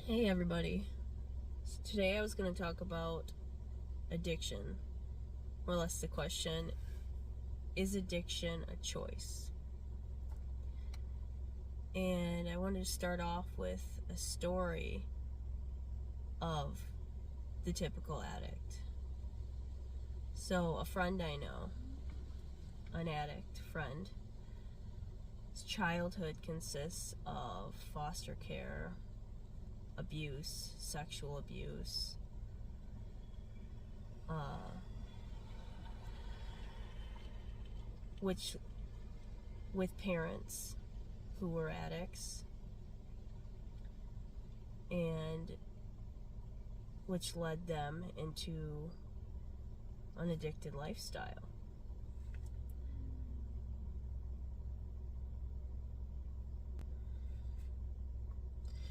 Hey everybody. So today I was going to talk about addiction. More or less the question, is addiction a choice? And I wanted to start off with a story of the typical addict. So a friend I know, an addict friend, his childhood consists of foster care, abuse, sexual abuse, which with parents who were addicts, and which led them into an addicted lifestyle.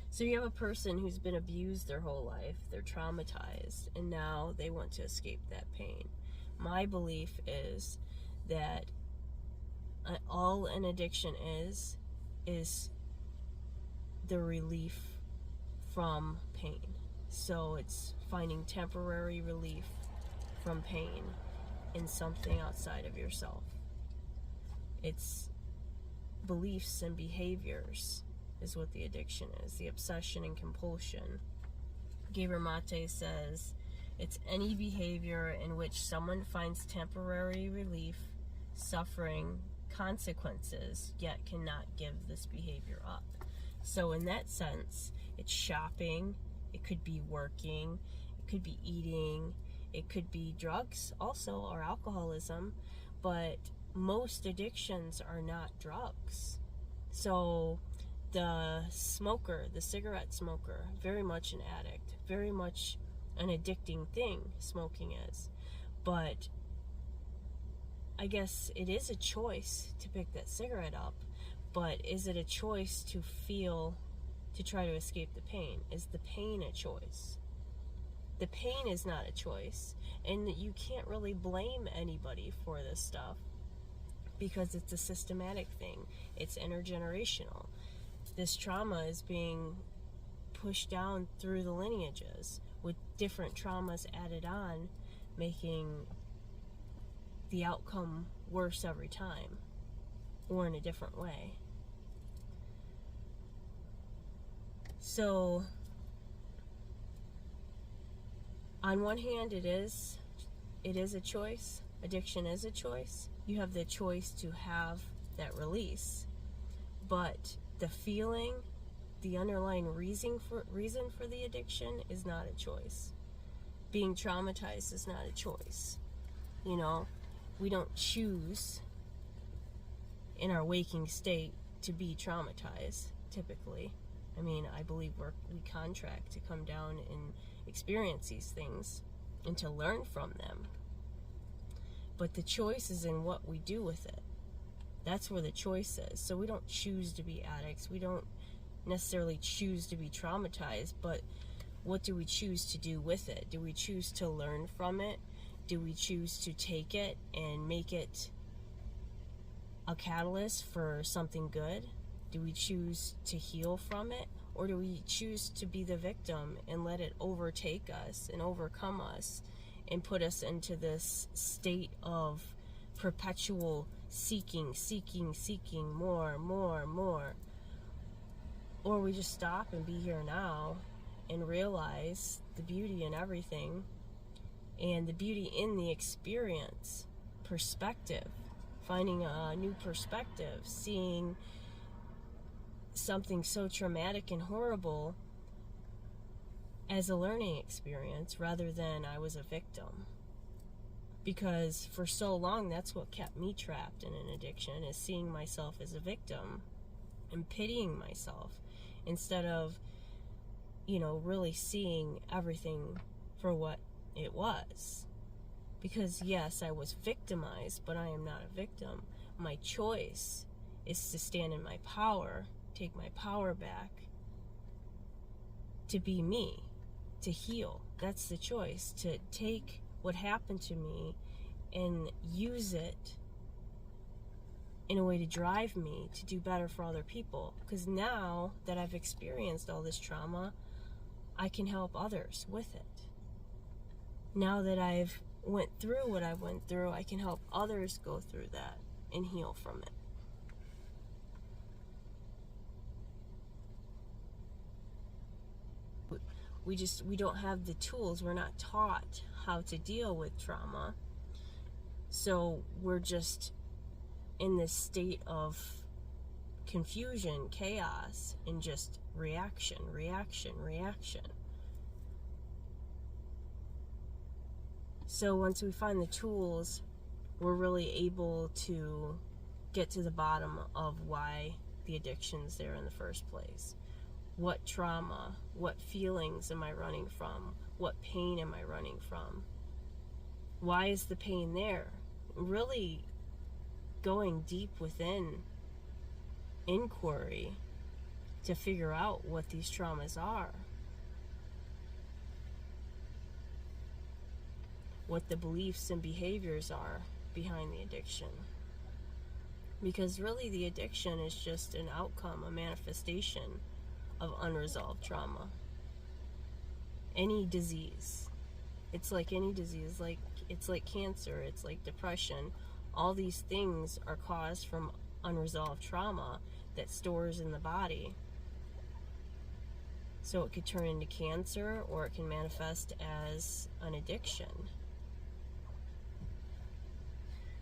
So you have a person who's been abused their whole life, they're traumatized, and now they want to escape that pain. My belief is that all an addiction is the relief from pain. So it's finding temporary relief from pain in something outside of yourself. It's beliefs and behaviors is what the addiction is, the obsession and compulsion. Gabriel says, it's any behavior in which someone finds temporary relief, suffering, consequences, yet cannot give this behavior up. So in that sense, it's shopping, it could be working, it could be eating, it could be drugs also, or alcoholism, but most addictions are not drugs. So the smoker, the cigarette smoker, very much an addict, very much an addicting thing smoking is. But I guess it is a choice to pick that cigarette up, but is it a choice to try to escape the pain? Is the pain a choice? The pain is not a choice, and you can't really blame anybody for this stuff because it's a systematic thing. It's intergenerational. This trauma is being pushed down through the lineages with different traumas added on, making the outcome worse every time, or in a different way. So on one hand, it is a choice. Addiction is a choice. You have the choice to have that release, but the feeling, the underlying reason for the addiction is not a choice. Being traumatized is not a choice. You know, we don't choose in our waking state to be traumatized, typically. I mean, I believe we contract to come down and experience these things and to learn from them. But the choice is in what we do with it. That's where the choice is. So we don't choose to be addicts. We don't necessarily choose to be traumatized, but what do we choose to do with it? Do we choose to learn from it? Do we choose to take it and make it a catalyst for something good? Do we choose to heal from it? Or do we choose to be the victim and let it overtake us and overcome us and put us into this state of perpetual seeking, more? Or we just stop and be here now and realize the beauty in everything and the beauty in the experience, perspective, finding a new perspective, seeing something so traumatic and horrible as a learning experience rather than I was a victim. Because for so long, that's what kept me trapped in an addiction, is seeing myself as a victim and pitying myself instead of, really seeing everything for what it was. Because yes, I was victimized, but I am not a victim. My choice is to stand in my power, take my power back, to be me, to heal. That's the choice, to take what happened to me and use it in a way to drive me to do better for other people. Because now that I've experienced all this trauma, I can help others with it. Now that I've went through what I went through, I can help others go through that and heal from it. We don't have the tools. We're not taught how to deal with trauma. So we're just in this state of confusion, chaos, and just reaction. So once we find the tools, we're really able to get to the bottom of why the addiction's there in the first place. What trauma, what feelings am I running from? What pain am I running from? Why is the pain there? Really going deep within inquiry to figure out what these traumas are. What the beliefs and behaviors are behind the addiction. Because really the addiction is just an outcome, a manifestation of unresolved trauma. Any disease. It's like any disease. It's like cancer. It's like depression. All these things are caused from unresolved trauma that stores in the body. So it could turn into cancer, or it can manifest as an addiction.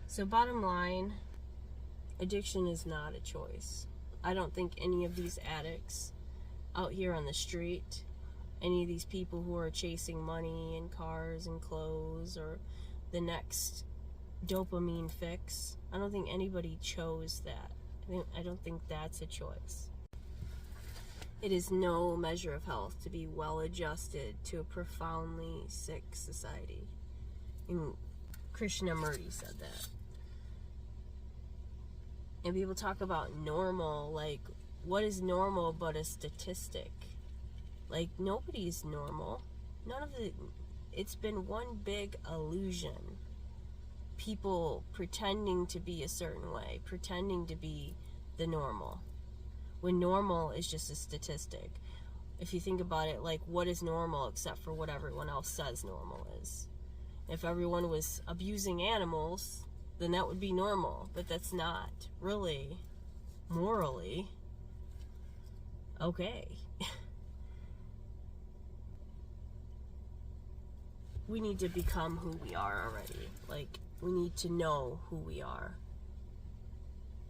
So bottom line, addiction is not a choice. I don't think any of these addicts out here on the street, any of these people who are chasing money and cars and clothes or the next dopamine fix, I don't think anybody chose that. I don't think that's a choice. It is no measure of health to be well adjusted to a profoundly sick society. And Krishnamurti said that. And people talk about normal, like, what is normal but a statistic? Like, nobody's normal. It's been one big illusion. People pretending to be a certain way, pretending to be the normal, when normal is just a statistic. If you think about it, like, what is normal except for what everyone else says normal is? If everyone was abusing animals, then that would be normal, but that's not really morally okay. We need to become who we are already. Like, we need to know who we are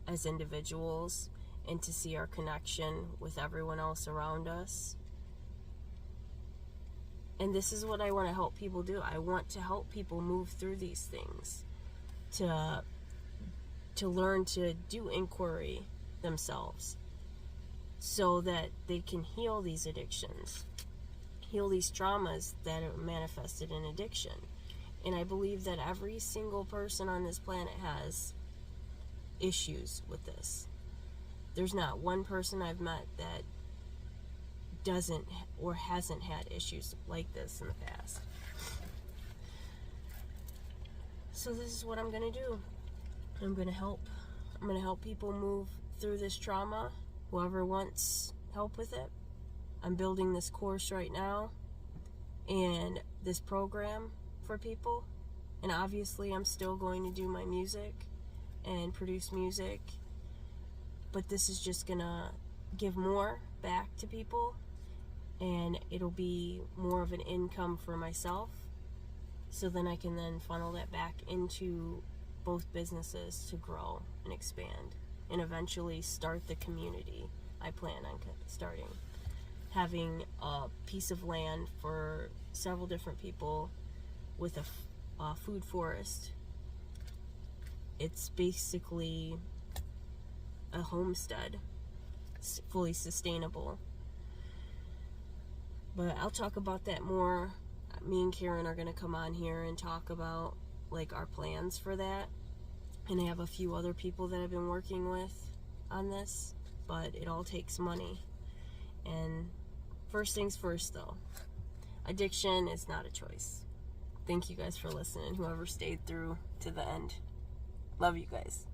as individuals and to see our connection with everyone else around us. And this is what I want to help people do. I want to help people move through these things, to learn to do inquiry themselves so that they can heal these addictions, heal these traumas that are manifested in addiction. And I believe that every single person on this planet has issues with this. There's not one person I've met that doesn't or hasn't had issues like this in the past. So this is what I'm going to do. I'm going to help people move through this trauma, whoever wants help with it. I'm building this course right now and this program for people. And obviously I'm still going to do my music and produce music. But this is just going to give more back to people. And it'll be more of an income for myself. So then I can then funnel that back into both businesses to grow and expand. And eventually start the community I plan on starting. Having a piece of land for several different people with a food forest. It's basically a homestead, fully sustainable. But I'll talk about that more. Me and Karen are going to come on here and talk about like our plans for that. And I have a few other people that I've been working with on this, but it all takes money. And first things first though, addiction is not a choice. Thank you guys for listening, whoever stayed through to the end. Love you guys.